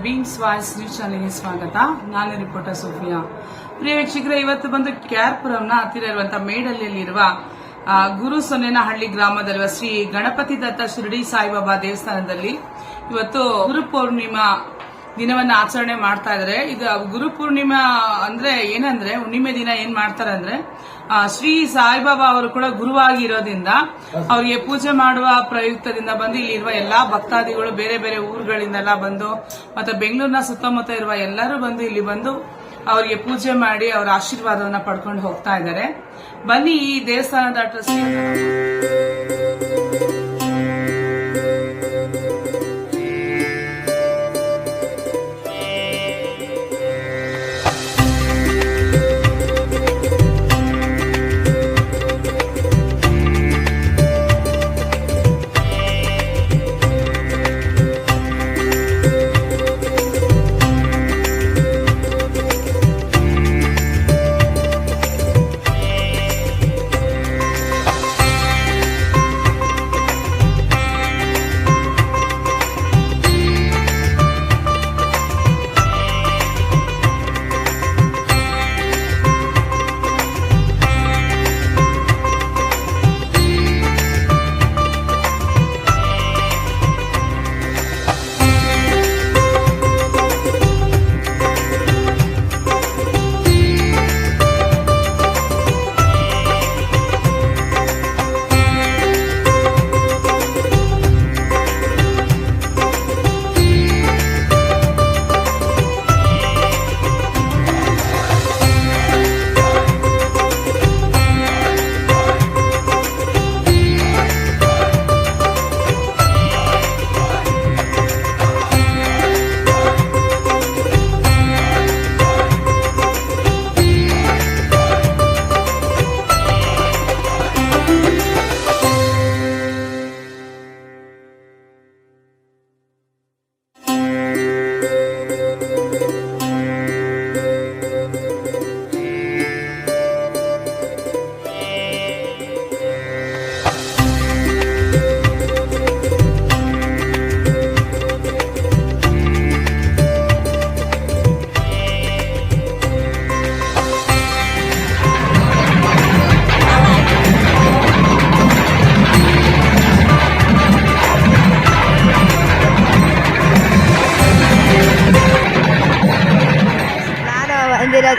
Beans voice news ಚಾನೆಲ್ಗೆ ಸ್ವಾಗತ. ನಾನು ರಿಪೋರ್ಟರ್ ಸೋಫಿಯಾ. ಪ್ರಿಯ ವೀಕ್ಷಕರೇ, ಇವತ್ತು ಬಂದು ಕೆಆರ್ಪುರಂನ ಹತ್ತಿರ ಇರುವಂತಹ ಮೇಡಳ್ಳಿಯಲ್ಲಿರುವ ಗುರು ಸೊನ್ನೇನಹಳ್ಳಿ ಗ್ರಾಮದಲ್ಲಿರುವ ಶ್ರೀ ಗಣಪತಿ ದತ್ತ ಶಿರಡಿ ಸಾಯಿಬಾಬಾ ದೇವಸ್ಥಾನದಲ್ಲಿ ಇವತ್ತು ಗುರು ಪೂರ್ಣಿಮಾ ದಿನವನ್ನ ಆಚರಣೆ ಮಾಡ್ತಾ ಇದ್ದಾರೆ. ಇದು ಗುರು ಪೂರ್ಣಿಮಾ ಅಂದ್ರೆ ಏನಂದ್ರೆ, ಹುಣ್ಣಿಮೆ ದಿನ ಏನ್ ಮಾಡ್ತಾರೆ ಅಂದ್ರೆ, ಶ್ರೀ ಸಾಯಿಬಾಬಾ ಅವರು ಕೂಡ ಗುರುವಾಗಿ ಇರೋದ್ರಿಂದ ಅವರಿಗೆ ಪೂಜೆ ಮಾಡುವ ಪ್ರಯುಕ್ತದಿಂದ ಬಂದು ಇಲ್ಲಿರುವ ಎಲ್ಲಾ ಭಕ್ತಾದಿಗಳು ಬೇರೆ ಬೇರೆ ಊರುಗಳಿಂದೆಲ್ಲ ಬಂದು, ಮತ್ತೆ ಬೆಂಗಳೂರಿನ ಸುತ್ತಮುತ್ತ ಇರುವ ಎಲ್ಲರೂ ಬಂದು ಇಲ್ಲಿ ಬಂದು ಅವರಿಗೆ ಪೂಜೆ ಮಾಡಿ ಅವರ ಆಶೀರ್ವಾದವನ್ನ ಪಡ್ಕೊಂಡು ಹೋಗ್ತಾ ಇದ್ದಾರೆ. ಬನ್ನಿ ಈ ದೇವಸ್ಥಾನದ ಟ್ರಸ್ಟಿ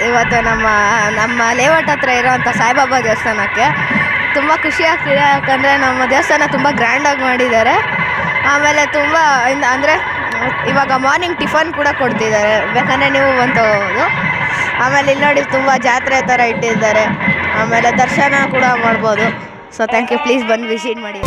ಇವತ್ತು ನಮ್ಮ ಲೇಔಟ್ ಹತ್ರ ಇರೋವಂಥ ಸಾಯಿಬಾಬಾ ದೇವಸ್ಥಾನಕ್ಕೆ ತುಂಬ ಖುಷಿ ಆಗ್ತಿದೆ. ಯಾಕಂದರೆ ನಮ್ಮ ದೇವಸ್ಥಾನ ತುಂಬ ಗ್ರ್ಯಾಂಡಾಗಿ ಮಾಡಿದ್ದಾರೆ. ಆಮೇಲೆ ತುಂಬ ಅಂದರೆ ಇವಾಗ ಮಾರ್ನಿಂಗ್ ಟಿಫನ್ ಕೂಡ ಕೊಡ್ತಿದ್ದಾರೆ, ಬೇಕಂದರೆ ನೀವು ಬಂದು ಹೋಗೋದು. ಆಮೇಲೆ ಇಲ್ಲಿ ನೋಡಿ ತುಂಬ ಜಾತ್ರೆ ಥರ ಇಟ್ಟಿದ್ದಾರೆ. ಆಮೇಲೆ ದರ್ಶನ ಕೂಡ ಮಾಡ್ಬೋದು. ಸೊ ಥ್ಯಾಂಕ್ ಯು, ಪ್ಲೀಸ್ ಬಂದು ವಿಸಿಟ್ ಮಾಡಿ.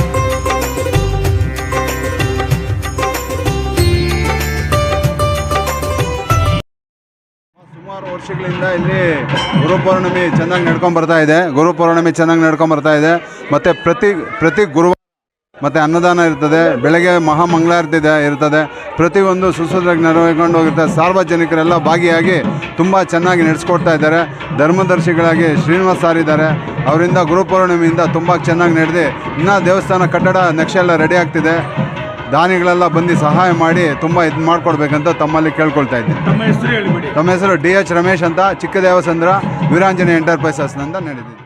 ಸುಮಾರು ವರ್ಷಗಳಿಂದ ಇಲ್ಲಿ ಗುರುಪೌರ್ಣಮಿ ಚೆನ್ನಾಗಿ ನಡ್ಕೊಂಡು ಬರ್ತಾ ಇದೆ. ಮತ್ತು ಪ್ರತಿ ಗುರುವಾರ ಮತ್ತು ಅನ್ನದಾನ ಇರ್ತದೆ, ಬೆಳಗ್ಗೆ ಮಹಾಮಂಗಳಾರತಿ ಇರ್ತದೆ. ಪ್ರತಿಯೊಂದು ಸುಸೂತ್ರವಾಗಿ ನೆರವೇರ್ಕೊಂಡು ಹೋಗುತ್ತೆ. ಸಾರ್ವಜನಿಕರೆಲ್ಲ ಭಾಗಿಯಾಗಿ ತುಂಬ ಚೆನ್ನಾಗಿ ನಡೆಸ್ಕೊಡ್ತಾ ಇದ್ದಾರೆ. ಧರ್ಮದರ್ಶಿಗಳಾಗಿ ಶ್ರೀನಿವಾಸ್ ಸಾರ್ ಇದ್ದಾರೆ. ಅವರಿಂದ ಗುರುಪೌರ್ಣಿಮೆಯಿಂದ ತುಂಬ ಚೆನ್ನಾಗಿ ನಡೆದು ಇನ್ನೂ ದೇವಸ್ಥಾನ ಕಟ್ಟಡ ನಕ್ಷೆ ಎಲ್ಲ ರೆಡಿ ಆಗ್ತಿದೆ. ದಾನಿಗಳೆಲ್ಲ ಬಂದು ಸಹಾಯ ಮಾಡಿ ತುಂಬ ಇದು ಮಾಡಿಕೊಡ್ಬೇಕಂತ ತಮ್ಮಲ್ಲಿ ಕೇಳ್ಕೊಳ್ತಾ ಇದ್ದೀನಿ. ತಮ್ಮ ಹೆಸರು DH ರಮೇಶ್ ಅಂತ, ಚಿಕ್ಕದೇವಸಂದ್ರ ವೀರಾಂಜನೇಯ ಎಂಟರ್ಪ್ರೈಸಸ್ನಿಂದ ನಡೆದಿದೆ.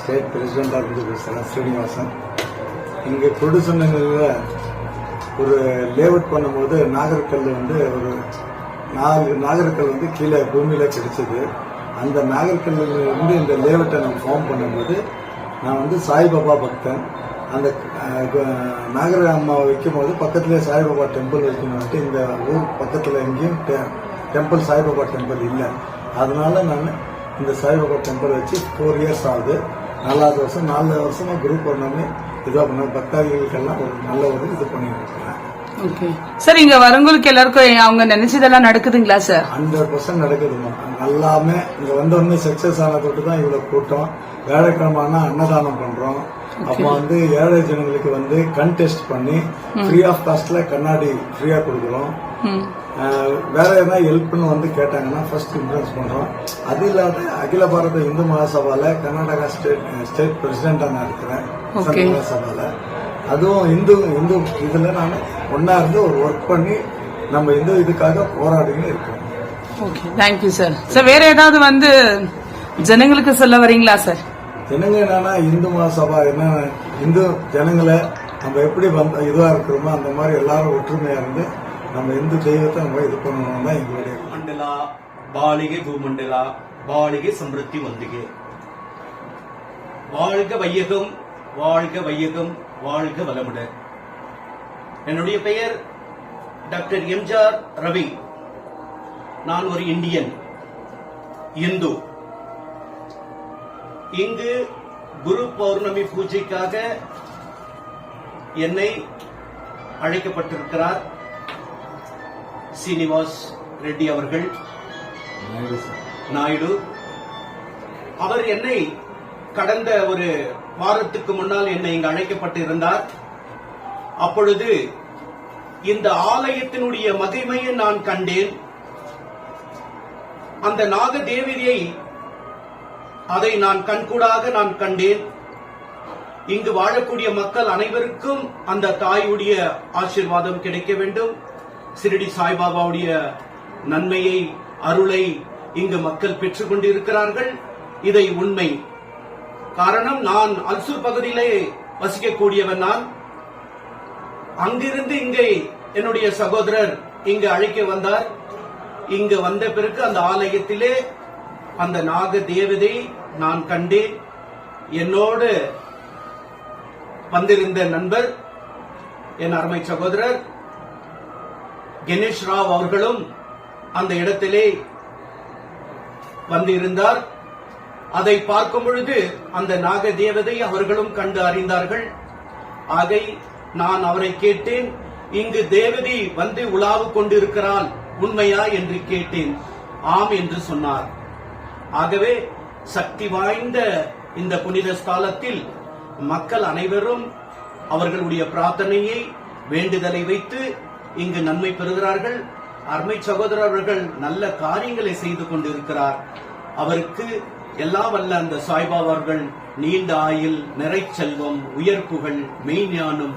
ஸ்டேட் பிரசிடெண்டாக இருந்துட்டு ஸ்ரீனிவாசன். இங்கே குருடுசொன்னையில் ஒரு லேஅவுட் பண்ணும்போது நாகர்கல் ஒரு 4 நாகர்கல் கீழே பூமியில் கிடைச்சது. அந்த நாகர்கல்லிருந்து இந்த லேஅவுட்டை நம்ம ஃபார்ம் பண்ணும்போது நான் சாய்பாபா பக்தன். அந்த நாகர அம்மாவை வைக்கும்போது பக்கத்துலேயே சாய்பாபா டெம்பிள் வைக்கணும்ட்டு இந்த ஊர் பக்கத்தில் எங்கேயும் டெம்பிள் சாய்பாபா டெம்பிள் இல்லை. அதனால நான் இந்த சாய்பாபா டெம்பிள் வச்சு 4 இயர்ஸ் ஆகுது. 4வது வருஷம் 4 வருஷமா குரு பௌர்ணமி இதுவாக பண்ண பக்தாதிகளுக்கெல்லாம் ஒரு நல்ல ஒரு இது பண்ணிட்டு இருக்கிறேன். ஓகே சார், இங்க வரவங்களுக்கு எல்லாருக்கும் அவங்க நினைச்சதெல்லாம் நடக்குதுங்களா சார்? 100% நடக்குதுமா. எல்லாமே இங்க வந்தோடனே சக்சஸ் ஆன தொட்டு தான் இவ்வளவு கூட்டம். வேலைக்கிழமான அன்னதானம் பண்றோம். அப்ப ஏழை ஜனங்களுக்கு கண் டெஸ்ட் பண்ணி ஃப்ரீ ஆஃப் காஸ்ட்ல கண்ணாடி ஃப்ரீயா கொடுக்குறோம். வேற எதனா ஹெல்ப்னு கேட்டாங்கன்னா ஃபர்ஸ்ட் இன்சூரன்ஸ் பண்றோம். அது இல்லாத அகில பாரத இந்து மகாசபால கர்நாடகா ஸ்டேட் பிரசிடென்டா நான் இருக்கிறேன். சந்த மகாசபால அதுவும் இந்து இதுல நான் ஒன்னா இருந்து ஒரு ஒர்க் பண்ணி நம்ம இதுக்காக போராடின்னு இருக்கோம். Okay, thank you sir. சார் வேற ஏதாவது ஜனங்களுக்கு சொல்ல வரீங்களா சார்? ஜனங்க என்னன்னா இந்து மகாசபா என்ன இந்து ஜனங்களை நம்ம எப்படி இதுவா இருக்கிறோமோ அந்த மாதிரி எல்லாரும் ஒற்றுமையா இருந்து நம்ம இந்து தெய்வத்தை நம்ம இது பண்ணணும் தான் எங்களுடைய ಮಂಡಲ ಬಾಳಿಗೆ ಭೂಮಂಡಲ ಬಾಳಿಗೆ ಸಮೃದ್ಧಿ ಒಂದಿಗೆ வாழ்க வையகம் வாழ்க வையகம் வாழ்க வளமுடன். என்னுடைய பெயர் டாக்டர் எம்ஜிஆர் ரவி. நான் ஒரு இந்தியன் இந்து. இங்கு குரு பௌர்ணமி பூஜைக்காக என்னை அழைக்கப்பட்டிருக்கிறார் சீனிவாஸ் ரெட்டி அவர்கள், நாயுடு. அவர் என்னை கடந்த ஒரு வாரத்துக்கு முன்னால் என்னை இங்கு அழைக்கப்பட்டு இருந்தார். அப்பொழுது இந்த ஆலயத்தினுடைய மகிமையை நான் கண்டேன். அந்த நாக தேவியை அதை நான் கண்கூடாக நான் கண்டேன். இங்கு வாழக்கூடிய மக்கள் அனைவருக்கும் அந்த தாயுடைய ஆசீர்வாதம் கிடைக்க வேண்டும். சிரடி சாய்பாபாவுடைய நன்மையை அருளை இங்கு மக்கள் பெற்றுக் கொண்டிருக்கிறார்கள். இதை உண்மை. காரணம், நான் அல்சூர் பகுதியிலே வசிக்கக்கூடியவன். நான் அங்கிருந்து இங்கே என்னுடைய சகோதரர் இங்கு அழைக்க வந்தார். இங்கு வந்த பிறகு அந்த ஆலயத்திலே அந்த நாக தேவதை நான் கண்டேன். என்னோடு வந்திருந்த நண்பர், என் அருமை சகோதரர் கணேஷ் ராவ் அவர்களும் அந்த இடத்திலே வந்திருந்தார். அதை பார்க்கும் பொழுது அந்த நாக தேவதை அவர்களும் கண்டு அறிந்தார்கள். ஆகை நான் அவரை கேட்டேன், இங்கு தேவதை வந்து உலாவு கொண்டிருக்கிறாள், உண்மையா என்று கேட்டேன். ஆம் என்று சொன்னார். ஆகவே சக்தி வாய்ந்த இந்த புனித ஸ்தலத்தில் மக்கள் அனைவரும் அவர்களுடைய பிரார்த்தனையை வேண்டுதலை வைத்து இங்கு நன்மை பெறுகிறார்கள். அருமை சகோதரர் அவர்கள் நல்ல காரியங்களை செய்து கொண்டிருக்கிறார். அவருக்கு எல்லா வல்ல அந்த சாய்பாபா அவர்கள் நீண்ட ஆயுள், நிறை செல்வம், உயர்ப்புகள், மெய்ஞானம்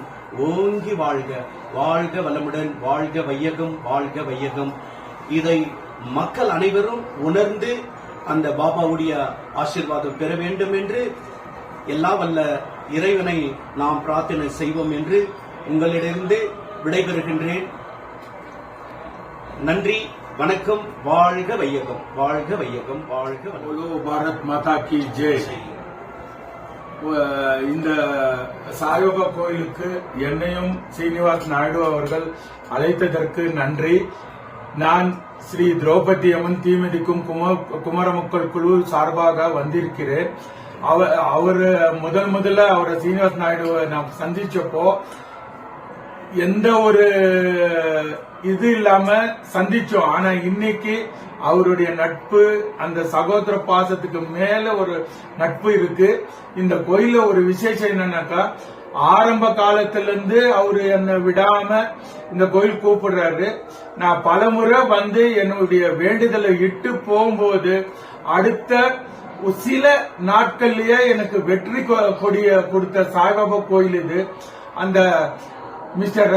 ஓங்கி வாழ்க. வாழ்க வளமுடன், வாழ்க வையகம், வாழ்க வையகம். இதை மக்கள் அனைவரும் உணர்ந்து அந்த பாபாவுடைய ஆசீர்வாதம் பெற வேண்டும் என்று எல்லா வல்ல இறைவனை நாம் பிரார்த்தனை செய்வோம் என்று உங்களிடமிருந்து விடைபெறுகின்றேன். நன்றி, வணக்கம். வாழ்க வையகம், வாழ்க வையகம், வாழ்க வளமுடன். बोलो भारत माता की जय. இந்த சாய்பாபா கோயிலுக்கு என்னையும் சீனிவாஸ் நாயுடு அவர்கள் அழைத்ததற்கு நன்றி. நான் ஸ்ரீ திரௌபதி அம்மன் தீமிதிக்கும் குமர மக்கள் குழு சார்பாக வந்திருக்கிறேன். அவர் முதல்ல அவரை சீனிவாஸ் நாயுடுவை நான் சந்திச்சப்போ எந்த ஒரு இது இல்லாம சந்திச்சோம். ஆனா இன்னைக்கு அவருடைய நட்பு, அந்த சகோதர பாசத்துக்கு மேல ஒரு நட்பு இருக்கு. இந்த கோயில ஒரு விசேஷம் என்னன்னாக்கா, ஆரம்ப காலத்திலிருந்து அவரு என்னை விடாம இந்த கோயில் கூப்பிடுறாரு. நான் பலமுறை வந்து என்னுடைய வேண்டுதலை இட்டு போகும்போது அடுத்த சில நாட்கள்லயே எனக்கு வெற்றி கொடிய கொடுத்த சாய்பாபா கோயில் இது. அந்த மிஸ்டர்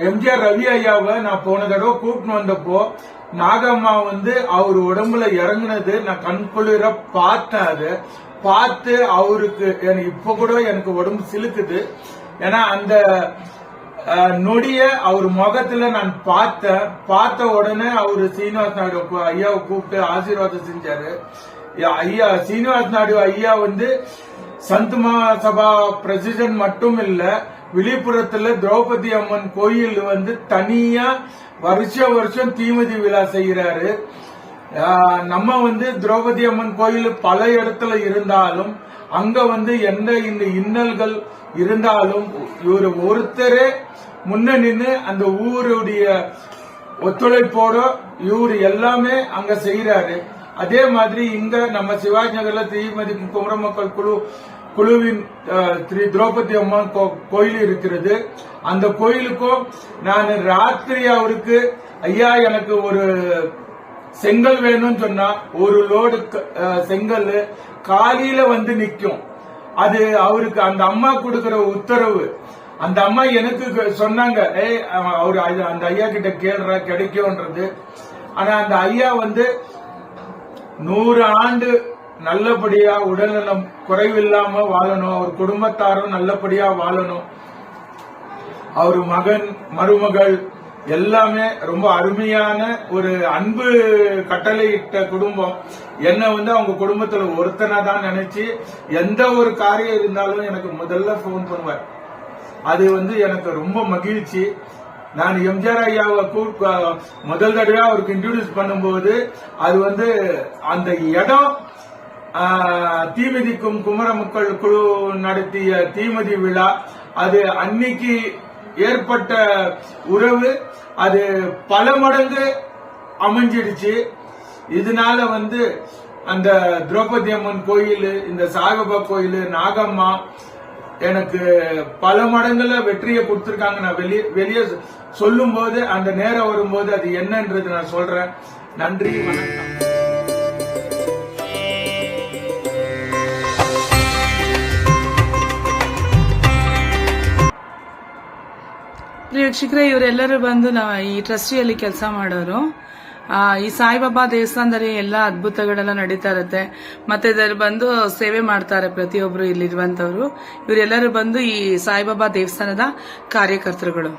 எம்ஜிஆர் ரவி ஐயாவை நான் போன தடவை கூப்பிட்டு வந்தப்போ நாகம்மா வந்து அவர் உடம்புல இறங்குனது நான் கண்குளிர பார்த்தேன். அது பார்த்து அவருக்கு இப்ப கூட எனக்கு உடம்பு சிலுக்குது. ஏன்னா அந்த நொடிய அவர் முகத்துல நான் பார்த்த உடனே அவரு சீனிவாஸ் நாயுடு ஐயாவை கூப்பிட்டு ஆசீர்வாதம் செஞ்சாரு. ஐயா சீனிவாஸ் நாயுடு ஐயா வந்து சந்த் மகாசபா பிரசிடென்ட் மட்டும் இல்ல, விழுப்புரத்துல திரௌபதி அம்மன் கோயில் வந்து தனியா வருஷம் தீமிதி விழா செய்யறாரு. நம்ம வந்து திரௌபதி அம்மன் கோயில் பல இடத்துல இருந்தாலும் அங்க வந்து எந்த இந்த இன்னல்கள் இருந்தாலும் இவர் ஒருத்தரே முன்ன நின்று அந்த ஊருடைய ஒத்துழைப்போட இவரு எல்லாமே அங்க செய்யறாரு. அதே மாதிரி இங்க நம்ம சிவாஜி நகர்ல தீமதி குமர மக்கள் குழுவின் ஸ்ரீ திரௌபதி அம்மன் கோயில் இருக்கிறது. அந்த கோயிலுக்கும் நான் ராத்திரி அவருக்கு ஐயா எனக்கு ஒரு செங்கல் வேணும்னு சொன்னா ஒரு லோடு செங்கல் காலையில வந்து நிக்கும். அது அவருக்கு அந்த அம்மா கொடுக்கிற உத்தரவு. அந்த அம்மா எனக்கு சொன்னாங்க, அவரு அந்த ஐயா கிட்ட கேள்ற கிடைக்கும்ன்றது. ஆனா அந்த ஐயா வந்து 100 ஆண்டு நல்லபடியா உடல்நலம் குறைவில்லாம வாழணும், அவர் குடும்பத்தாரும் நல்லபடியா வாழணும். அவர் மகன் மருமகள் எல்லாமே ரொம்ப அருமையான ஒரு அன்பு கட்டளையிட்ட குடும்பம். என்ன வந்து அவங்க குடும்பத்துல ஒருத்தனா தான் நினைச்சு எந்த ஒரு காரியம் இருந்தாலும் எனக்கு முதல்ல போன் பண்ணுவார். அது வந்து எனக்கு ரொம்ப மகிழ்ச்சி. நான் எம்ஜிஆர் ஐயாவை முதல் தடவை அவருக்கு இன்ட்ரோடியூஸ் பண்ணும்போது அது வந்து அந்த இடம் தீமிதிக்கும் குமர மக்கள் குழு நடத்திய தீமிதி விழா, அது அன்னைக்கு ஏற்பட்ட உறவு அது பல மடங்கு அமைஞ்சிடுச்சு. இதனால வந்து அந்த திரௌபதி அம்மன் கோயில், இந்த சாய்பாபா கோயில், நாகம்மா எனக்கு பல மடங்குல வெற்றியை கொடுத்திருக்காங்க. நான் வெளியே சொல்லும் போது அந்த நேரம் வரும்போது அது என்னன்றது நான் சொல்றேன். நன்றி, வணக்கம். ವೀಕ್ಷಕರೇ, ಇವರೆಲ್ಲರೂ ಬಂದು ಈ ಟ್ರಸ್ಟಿಯಲ್ಲಿ ಕೆಲಸ ಮಾಡೋರು. ಈ ಸಾಯಿಬಾಬಾ ದೇವಸ್ಥಾನದಲ್ಲಿ ಎಲ್ಲ ಅದ್ಭುತಗಳೆಲ್ಲ ನಡೀತಾ ಇರುತ್ತೆ. ಮತ್ತೆ ಇದರಲ್ಲಿ ಬಂದು ಸೇವೆ ಮಾಡ್ತಾರೆ ಪ್ರತಿಯೊಬ್ಬರು ಇಲ್ಲಿರುವಂತವ್ರು. ಇವರೆಲ್ಲರೂ ಬಂದು ಈ ಸಾಯಿಬಾಬಾ ದೇವಸ್ಥಾನದ ಕಾರ್ಯಕರ್ತರುಗಳು.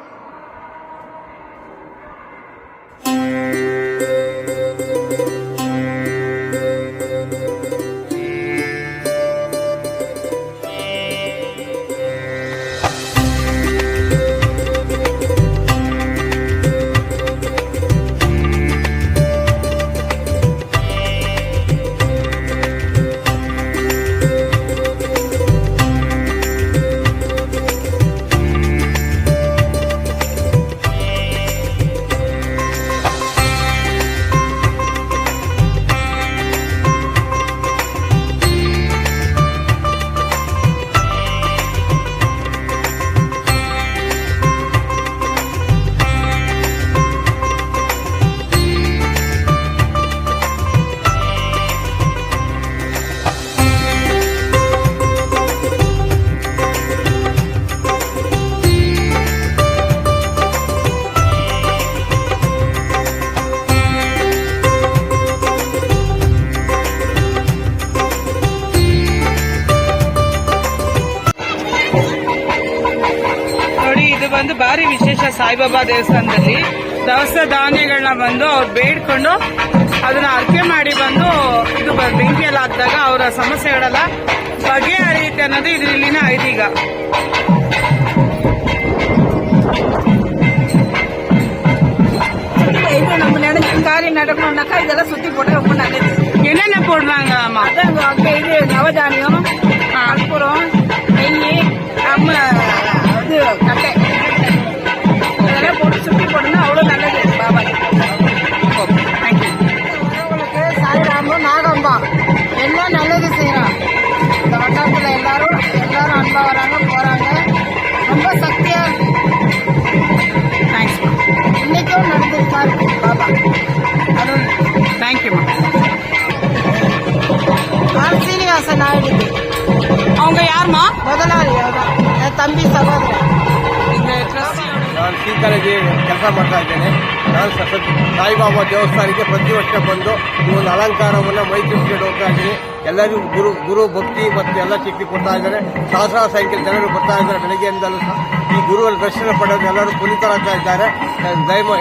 ಬಂದು ಭಾರಿ ವಿಶೇಷ ಸಾಯಿಬಾಬಾ ದೇವಸ್ಥಾನದಲ್ಲಿ ದವಸ ಧಾನ್ಯಗಳನ್ನ ಬಂದು ಅವ್ರು ಬೇಡ್ಕೊಂಡು ಅದನ್ನ ಅರ್ಕೆ ಮಾಡಿ ಬಂದು ಇದು ಬೆಂಕಿಯಲ್ಲಿ ಹಾಕಿದಾಗ ಅವರ ಸಮಸ್ಯೆಗಳೆಲ್ಲ ಬಗೆಹರಿಯುತ್ತೆ ಅನ್ನೋದು ಇಲ್ಲಿನ ಐದೀಗ. நம்ம நினைச்ச காரியம் நடக்கணும்னாக்கா இதெல்லாம் சுத்தி போட்டு ரொம்ப நல்லது. என்னென்ன போடுறாங்க? அதான் அங்க இது நவதானியம், அப்புறம் நெய், இது கட்டை இதெல்லாம் போட்டு சுத்தி போட்டோம்னா அவ்வளோ நல்லது பாபா. உங்களுக்கு சாய்ராமு நாகம்மா எல்லாம் நல்லது செய்யறோம். இந்த வட்டாரத்தில் எல்லாரும் அன்பா வராங்க போறாங்க. ரொம்ப சக்தியா இன்னைக்கும் நடந்திருக்காரு பாபா. தேங்க்யூ. சீனிவாசன் நாயுடு அவங்க யாருமா? முதலாளி என் தம்பி சகோதரன். ನಾನು ಶ್ರೀಕಾರಿಗೆ ಕೆಲಸ ಮಾಡ್ತಾ ಇದ್ದೇನೆ. ನಾನು ಸಾಯಿಬಾಬಾ ದೇವಸ್ಥಾನಕ್ಕೆ ಪ್ರತಿ ವರ್ಷ ಬಂದು ಈ ಒಂದು ಅಲಂಕಾರವನ್ನು ಮೈ ತುಂಬಿಕೊಂಡು ಹೋಗ್ತಾ ಇದ್ದೀನಿ. ಎಲ್ಲರಿಗೂ ಗುರು ಭಕ್ತಿ ಮತ್ತು ಎಲ್ಲ ಶಕ್ತಿ ಕೊಡ್ತಾ ಇದ್ದಾರೆ. ಸಹಸ್ರಾರು ಸಂಖ್ಯೆಯಲ್ಲಿ ಜನರು ಬರ್ತಾ ಇದ್ದಾರೆ. ಬೆಳಗ್ಗೆಯಿಂದಲೂ ಸಹ ಈ ಗುರುಗಳ ದರ್ಶನ ಪಡೆದು ಎಲ್ಲರೂ ಪುನೀತರಾಗ್ತಾ ಇದ್ದಾರೆ.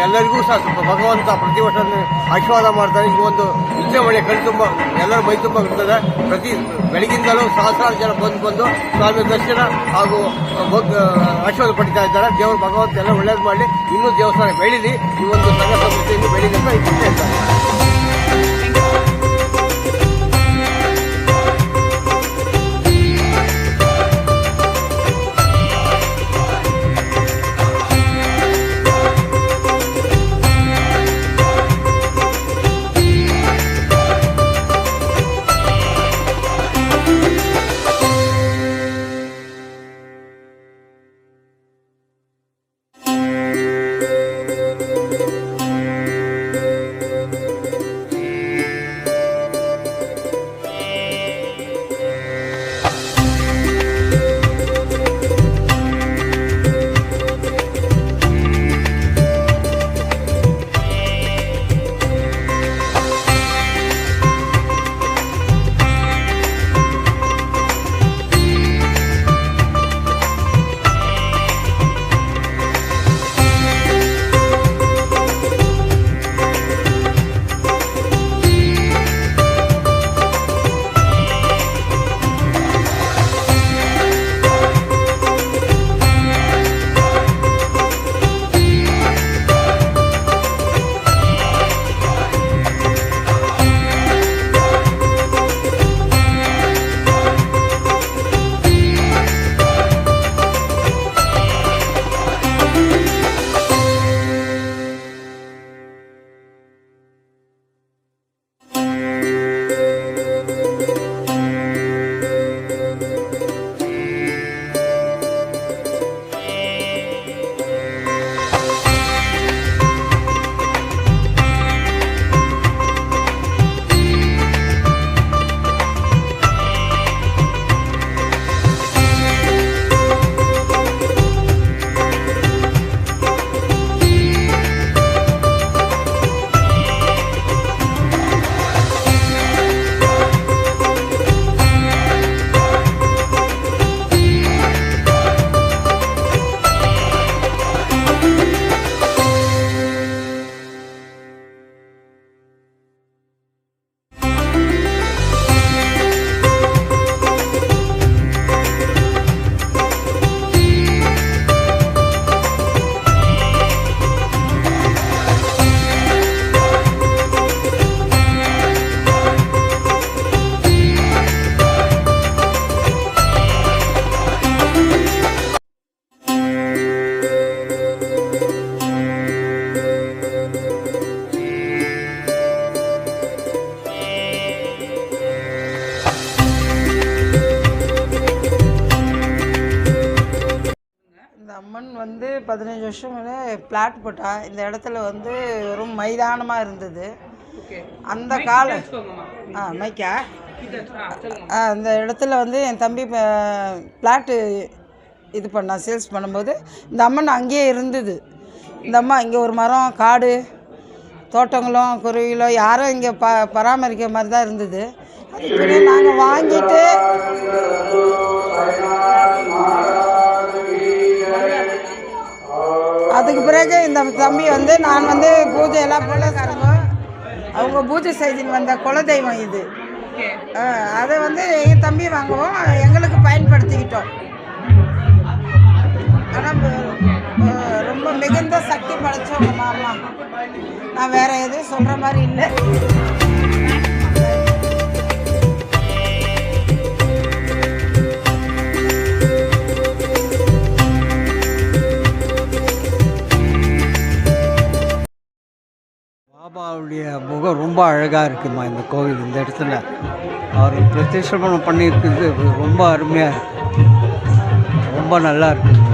ಎಲ್ಲರಿಗೂ ಸಹ ಭಗವಂತ ಪ್ರತಿ ವರ್ಷ ಆಶೀರ್ವಾದ ಮಾಡ್ತಾರೆ. ಈ ಒಂದು ವಿಜೃಂಭಣೆ ಕಣ್ತುಂಬ ಎಲ್ಲರೂ ಮೈ ತುಂಬ ಇರ್ತದೆ. ಪ್ರತಿ ಬೆಳಗಿಂದಲೂ ಸಹಸ್ರಾರು ಜನ ಬಂದು ಸ್ವಾಮಿ ದರ್ಶನ ಹಾಗೂ ಆಶೀರ್ವಾದ ಪಡಿತಾ ಇದ್ದಾರೆ. ದೇವರು ಭಗವಂತ ಎಲ್ಲ ಒಳ್ಳೇದು ಮಾಡಲಿ, ಇನ್ನೂ ದೇವಸ್ಥಾನ ಬೆಳೀಲಿ, ಈ ಒಂದು ಸಂಘ ಸಂಸ್ಥೆಯಿಂದ ಬೆಳೀಲಿ ಅಂತ ಇಚ್ಛೆ. வருஷம் பிளாட் போட்டா இந்த இடத்துல வந்து ரொம்ப மைதானமாக இருந்தது. அந்த கால மைக்கா அந்த இடத்துல வந்து என் தம்பி பிளாட்டு இது பண்ணா சேல்ஸ் பண்ணும்போது இந்த அம்மன் அங்கேயே இருந்தது. இந்த அம்மா இங்கே ஒரு மரம், காடு, தோட்டங்களும் குருவிகளோ யாரும் இங்கே பராமரிக்கிற மாதிரி தான் இருந்தது. அதுக்கு நாங்கள் வாங்கிட்டு அதுக்கு பிறகு இந்த தம்பி வந்து நான் வந்து பூஜையெல்லாம் போலக்காரங்க அவங்க பூஜை செய்தின்னு வந்த குலதெய்வம் இது. அதை வந்து எங்கள் தம்பி வாங்குவோம், எங்களுக்கு பயன்படுத்திக்கிட்டோம். ஆனால் ரொம்ப மிகுந்த சக்தி படைச்சவங்க மாமா. நான் வேற எதுவும் சொல்கிற மாதிரி இல்லை. பாபாவுடைய முகம் ரொம்ப அழகாக இருக்குமா இந்த கோவில். இந்த இடத்துல அவர் பிரதிஷ்டை பண்ணியிருக்கிறது ரொம்ப அருமையாக இருக்குது, ரொம்ப நல்லா இருக்குது.